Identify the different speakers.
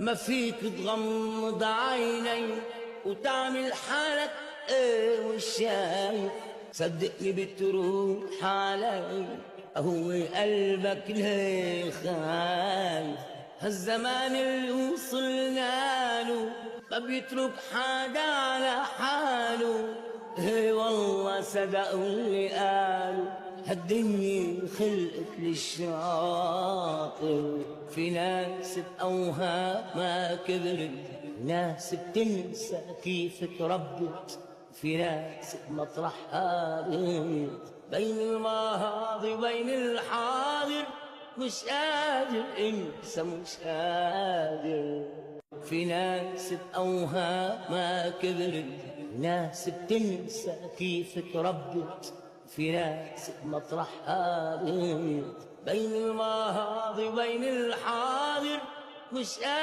Speaker 1: ما فيك تغمض عيني وتعمل حالك ايه وشايف، صدقني بتروح علي هو قلبك ليه خايف. هالزمان اللي وصلنا له ما بيترك حدا على حاله، ايه والله صدقوا اللي قالوا هالدنيا خلقت للشاطر. في ناس بأوهامها كبرت، ناس بتنسى كيف تربت، في ناس بمطرحها بنت، بين الماضي وبين الحاضر مش قادر انسى مش قادر. في ناس بأوهامها كبرت، ناس بتنسى كيف تربت، في ناس بمطرحها بنت، بين الماضي وبين الحاضر مش قادر